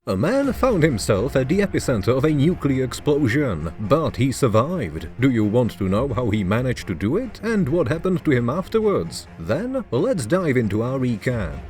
A man found himself at the epicenter of a nuclear explosion, but he survived. Do you want to know how he managed to do it and what happened to him afterwards? Then let's dive into our recap.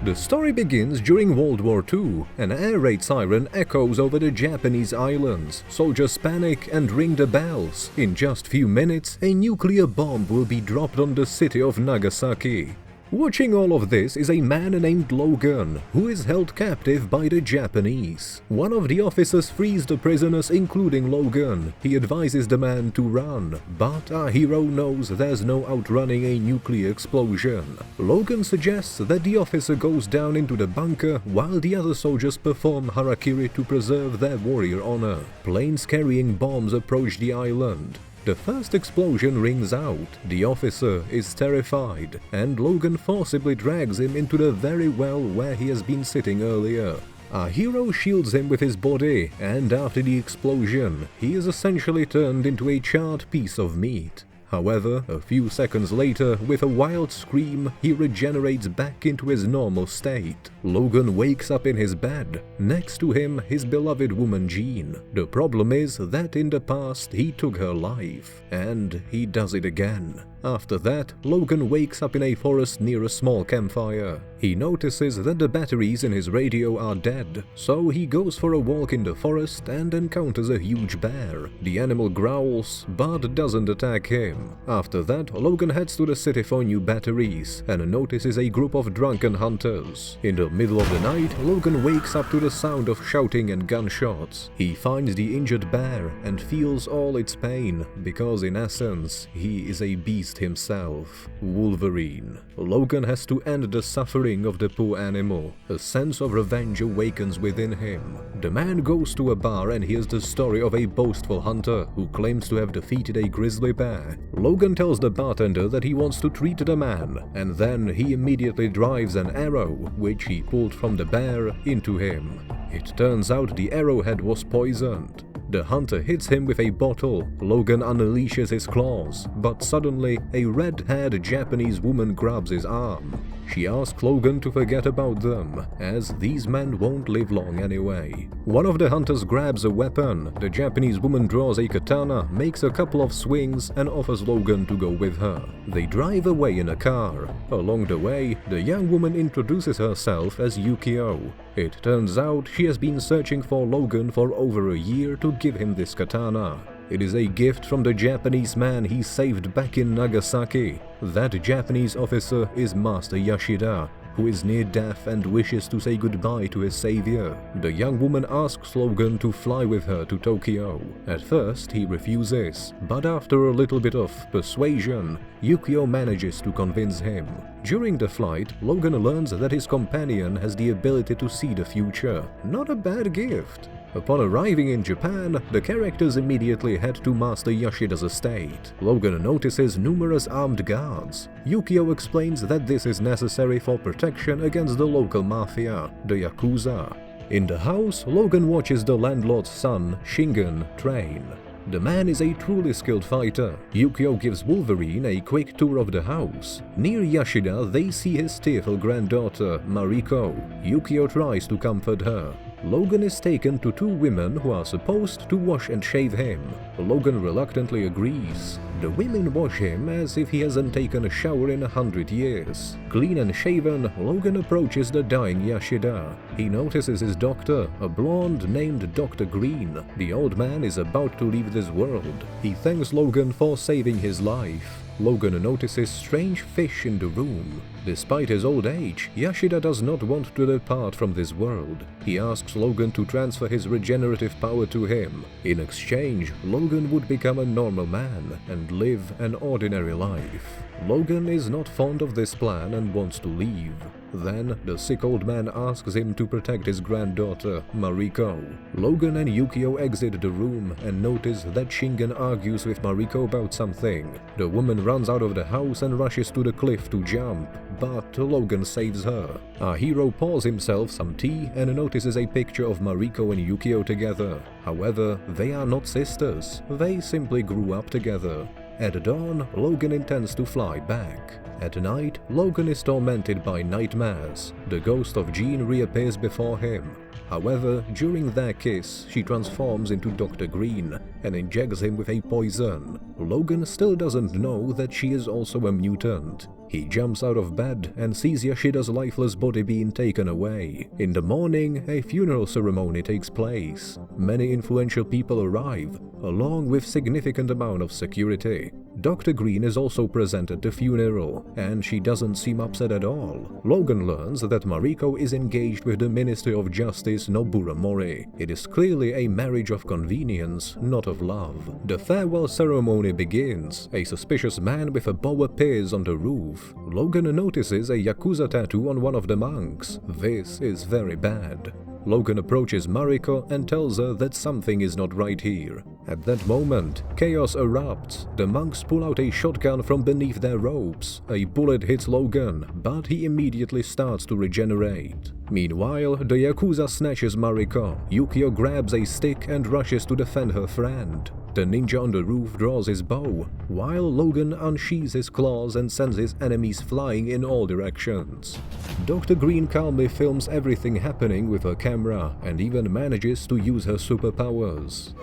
The story begins during World War II. An air raid siren echoes over the Japanese islands. Soldiers panic and ring the bells. In just few minutes, a nuclear bomb will be dropped on the city of Nagasaki. Watching all of this is a man named Logan, who is held captive by the Japanese. One of the officers frees the prisoners, including Logan. He advises the man to run, but our hero knows there's no outrunning a nuclear explosion. Logan suggests that the officer goes down into the bunker while the other soldiers perform harakiri to preserve their warrior honor. Planes carrying bombs approach the island. The first explosion rings out, the officer is terrified, and Logan forcibly drags him into the very well where he has been sitting earlier. Our hero shields him with his body, and after the explosion, he is essentially turned into a charred piece of meat. However, a few seconds later, with a wild scream, he regenerates back into his normal state. Logan wakes up in his bed. Next to him, his beloved woman Jean. The problem is that in the past, he took her life, and he does it again. After that, Logan wakes up in a forest near a small campfire. He notices that the batteries in his radio are dead, so he goes for a walk in the forest and encounters a huge bear. The animal growls, but doesn't attack him. After that, Logan heads to the city for new batteries and notices a group of drunken hunters. In the middle of the night, Logan wakes up to the sound of shouting and gunshots. He finds the injured bear and feels all its pain, because in essence, he is a beast himself, Wolverine. Logan has to end the suffering of the poor animal. A sense of revenge awakens within him. The man goes to a bar and hears the story of a boastful hunter who claims to have defeated a grizzly bear. Logan tells the bartender that he wants to treat the man, and then he immediately drives an arrow, which he pulled from the bear, into him. It turns out the arrowhead was poisoned. The hunter hits him with a bottle. Logan unleashes his claws, but suddenly a red-haired Japanese woman grabs his arm. She asks Logan to forget about them, as these men won't live long anyway. One of the hunters grabs a weapon. The Japanese woman draws a katana, makes a couple of swings, and offers Logan to go with her. They drive away in a car. Along the way, the young woman introduces herself as Yukio. It turns out she has been searching for Logan for over a year to give him this katana. It is a gift from the Japanese man he saved back in Nagasaki. That Japanese officer is Master Yashida, who is near death and wishes to say goodbye to his savior. The young woman asks Logan to fly with her to Tokyo. At first, he refuses, but after a little bit of persuasion, Yukio manages to convince him. During the flight, Logan learns that his companion has the ability to see the future. Not a bad gift. Upon arriving in Japan, the characters immediately head to Master Yashida's estate. Logan notices numerous armed guards. Yukio explains that this is necessary for protection against the local mafia, the Yakuza. In the house, Logan watches the landlord's son, Shingen, train. The man is a truly skilled fighter. Yukio gives Wolverine a quick tour of the house. Near Yashida, they see his tearful granddaughter, Mariko. Yukio tries to comfort her. Logan is taken to two women who are supposed to wash and shave him. Logan reluctantly agrees. The women wash him as if he hasn't taken a shower in 100 years. Clean and shaven, Logan approaches the dying Yashida. He notices his doctor, a blonde named Dr. Green. The old man is about to leave this world. He thanks Logan for saving his life. Logan notices strange fish in the room. Despite his old age, Yashida does not want to depart from this world. He asks Logan to transfer his regenerative power to him. In exchange, Logan would become a normal man and live an ordinary life. Logan is not fond of this plan and wants to leave. Then, the sick old man asks him to protect his granddaughter, Mariko. Logan and Yukio exit the room and notice that Shingen argues with Mariko about something. The woman runs out of the house and rushes to the cliff to jump, but Logan saves her. Our hero pours himself some tea and notices a picture of Mariko and Yukio together. However, they are not sisters, they simply grew up together. At dawn, Logan intends to fly back. At night, Logan is tormented by nightmares. The ghost of Jean reappears before him. However, during their kiss, she transforms into Dr. Green and injects him with a poison. Logan still doesn't know that she is also a mutant. He jumps out of bed and sees Yashida's lifeless body being taken away. In the morning, a funeral ceremony takes place. Many influential people arrive, along with significant amount of security. Dr. Green is also present at the funeral, and she doesn't seem upset at all. Logan learns that Mariko is engaged with the Minister of Justice Nobura Mori. It is clearly a marriage of convenience, not of love. The farewell ceremony begins. A suspicious man with a bow appears on the roof. Logan notices a Yakuza tattoo on one of the monks. This is very bad. Logan approaches Mariko and tells her that something is not right here. At that moment, chaos erupts. The monks pull out a shotgun from beneath their robes. A bullet hits Logan, but he immediately starts to regenerate. Meanwhile, the Yakuza snatches Mariko. Yukio grabs a stick and rushes to defend her friend. The ninja on the roof draws his bow, while Logan unsheathes his claws and sends his enemies flying in all directions. Dr. Green calmly films everything happening with her camera and even manages to use her superpowers.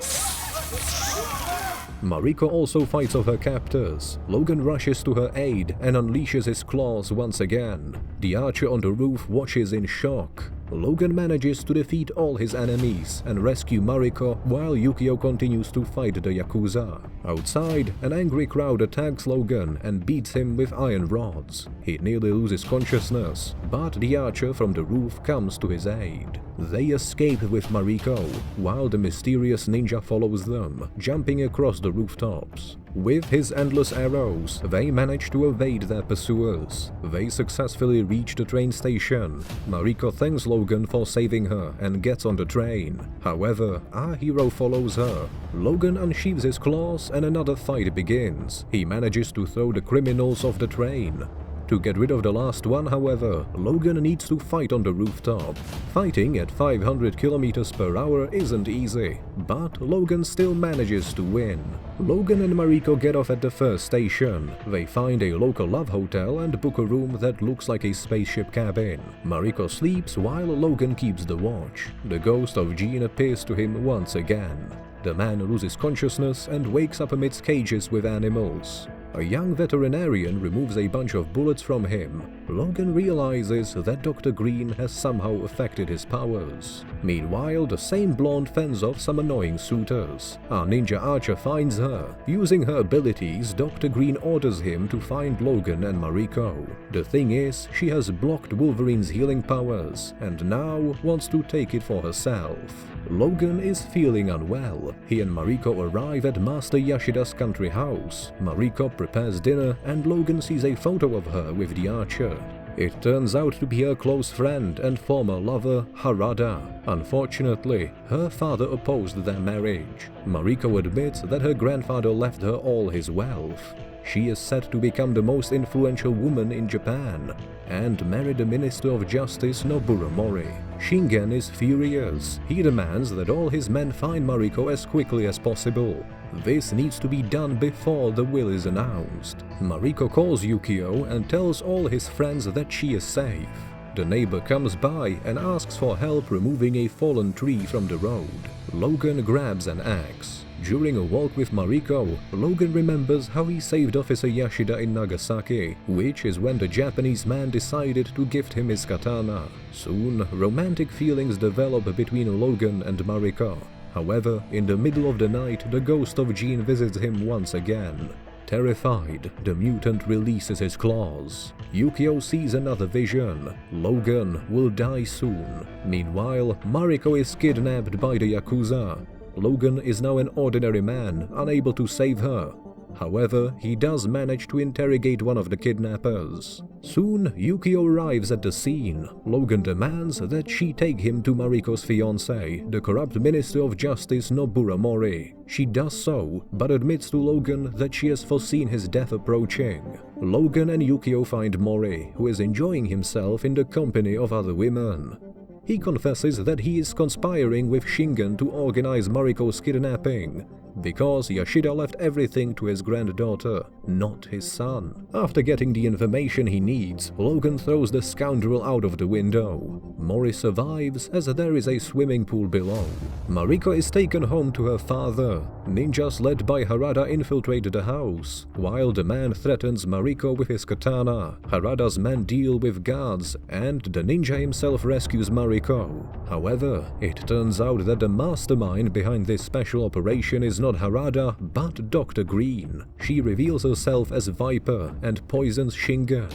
Mariko also fights off her captors. Logan rushes to her aid and unleashes his claws once again. The archer on the roof watches in shock. Logan manages to defeat all his enemies and rescue Mariko while Yukio continues to fight the Yakuza. Outside, an angry crowd attacks Logan and beats him with iron rods. He nearly loses consciousness, but the archer from the roof comes to his aid. They escape with Mariko, while the mysterious ninja follows them, jumping across the rooftops. With his endless arrows, they manage to evade their pursuers. They successfully reach the train station. Mariko thanks Logan for saving her and gets on the train. However, our hero follows her. Logan unsheathes his claws and another fight begins. He manages to throw the criminals off the train. To get rid of the last one, however, Logan needs to fight on the rooftop. Fighting at 500 km per hour isn't easy, but Logan still manages to win. Logan and Mariko get off at the first station. They find a local love hotel and book a room that looks like a spaceship cabin. Mariko sleeps while Logan keeps the watch. The ghost of Jean appears to him once again. The man loses consciousness and wakes up amidst cages with animals. A young veterinarian removes a bunch of bullets from him. Logan realizes that Dr. Green has somehow affected his powers. Meanwhile, the same blonde fends off some annoying suitors. Our ninja archer finds her. Using her abilities, Dr. Green orders him to find Logan and Mariko. The thing is, she has blocked Wolverine's healing powers and now wants to take it for herself. Logan is feeling unwell. He and Mariko arrive at Master Yashida's country house. Mariko prepares dinner and Logan sees a photo of her with the archer. It turns out to be her close friend and former lover, Harada. Unfortunately, her father opposed their marriage. Mariko admits that her grandfather left her all his wealth. She is set to become the most influential woman in Japan and marry the Minister of Justice Nobura Mori. Shingen is furious. He demands that all his men find Mariko as quickly as possible. This needs to be done before the will is announced. Mariko calls Yukio and tells all his friends that she is safe. The neighbor comes by and asks for help removing a fallen tree from the road. Logan grabs an axe. During a walk with Mariko, Logan remembers how he saved Officer Yashida in Nagasaki, which is when the Japanese man decided to gift him his katana. Soon, romantic feelings develop between Logan and Mariko. However, in the middle of the night, the ghost of Jean visits him once again. Terrified, the mutant releases his claws. Yukio sees another vision. Logan will die soon. Meanwhile, Mariko is kidnapped by the Yakuza. Logan is now an ordinary man, unable to save her. However, he does manage to interrogate one of the kidnappers. Soon, Yukio arrives at the scene. Logan demands that she take him to Mariko's fiancé, the corrupt Minister of Justice Nobura Mori. She does so, but admits to Logan that she has foreseen his death approaching. Logan and Yukio find Mori, who is enjoying himself in the company of other women. He confesses that he is conspiring with Shingen to organize Mariko's kidnapping. because Yashida left everything to his granddaughter, not his son. After getting the information he needs, Logan throws the scoundrel out of the window. Mori survives as there is a swimming pool below. Mariko is taken home to her father. Ninjas led by Harada infiltrate the house. While the man threatens Mariko with his katana, Harada's men deal with guards, and the ninja himself rescues Mariko. However, it turns out that the mastermind behind this special operation is not Harada, but Dr. Green. She reveals herself as Viper and poisons Shingen.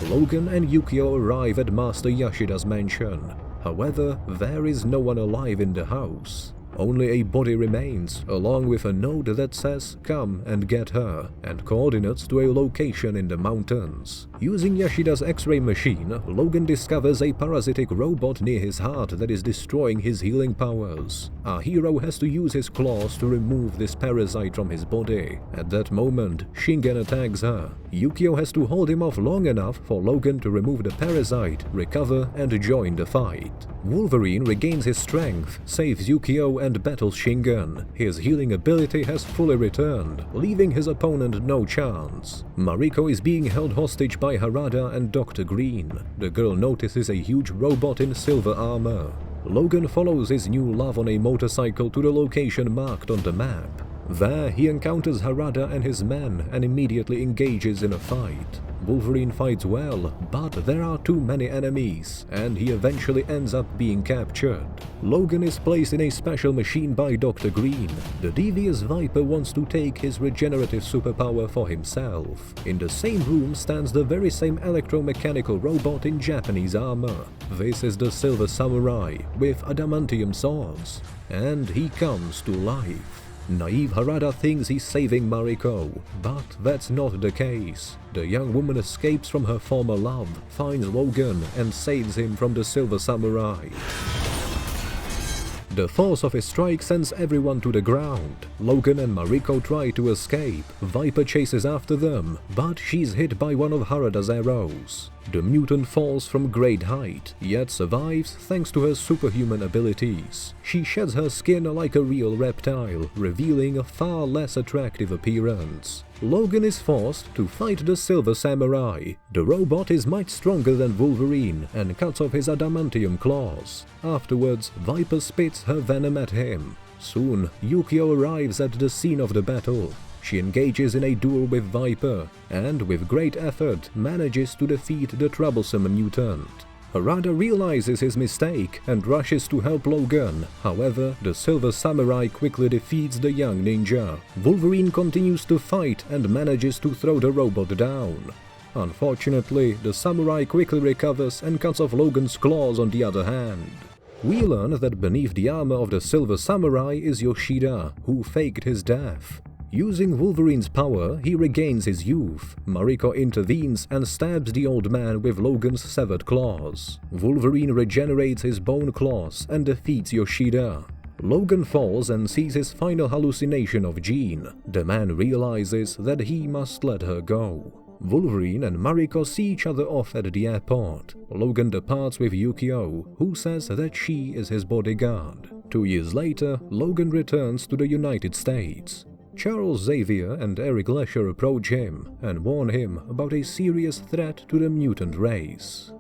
Logan and Yukio arrive at Master Yashida's mansion. However, there is no one alive in the house. Only a body remains, along with a note that says, "Come and get her," and coordinates to a location in the mountains. Using Yashida's X-ray machine, Logan discovers a parasitic robot near his heart that is destroying his healing powers. Our hero has to use his claws to remove this parasite from his body. At that moment, Shingen attacks her. Yukio has to hold him off long enough for Logan to remove the parasite, recover, and join the fight. Wolverine regains his strength, saves Yukio, and battles Shingen. His healing ability has fully returned, leaving his opponent no chance. Mariko is being held hostage by Harada and Dr. Green. The girl notices a huge robot in silver armor. Logan follows his new love on a motorcycle to the location marked on the map. There, he encounters Harada and his men and immediately engages in a fight. Wolverine fights well, but there are too many enemies, and he eventually ends up being captured. Logan is placed in a special machine by Dr. Green. The devious Viper wants to take his regenerative superpower for himself. In the same room stands the very same electromechanical robot in Japanese armor. This is the Silver Samurai, with adamantium swords, and he comes to life. Naive Harada thinks he's saving Mariko, but that's not the case. The young woman escapes from her former love, finds Logan, and saves him from the Silver Samurai. The force of his strike sends everyone to the ground. Logan and Mariko try to escape. Viper chases after them, but she's hit by one of Harada's arrows. The mutant falls from great height, yet survives thanks to her superhuman abilities. She sheds her skin like a real reptile, revealing a far less attractive appearance. Logan is forced to fight the Silver Samurai. The robot is much stronger than Wolverine and cuts off his adamantium claws. Afterwards, Viper spits her venom at him. Soon, Yukio arrives at the scene of the battle. She engages in a duel with Viper, and with great effort manages to defeat the troublesome mutant. Harada realizes his mistake and rushes to help Logan. However, the Silver Samurai quickly defeats the young ninja. Wolverine continues to fight and manages to throw the robot down. Unfortunately, the samurai quickly recovers and cuts off Logan's claws on the other hand. We learn that beneath the armor of the Silver Samurai is Yashida, who faked his death. Using Wolverine's power, he regains his youth. Mariko intervenes and stabs the old man with Logan's severed claws. Wolverine regenerates his bone claws and defeats Yashida. Logan falls and sees his final hallucination of Jean. The man realizes that he must let her go. Wolverine and Mariko see each other off at the airport. Logan departs with Yukio, who says that she is his bodyguard. 2 years later, Logan returns to the United States. Charles Xavier and Eric Lesher approach him and warn him about a serious threat to the mutant race.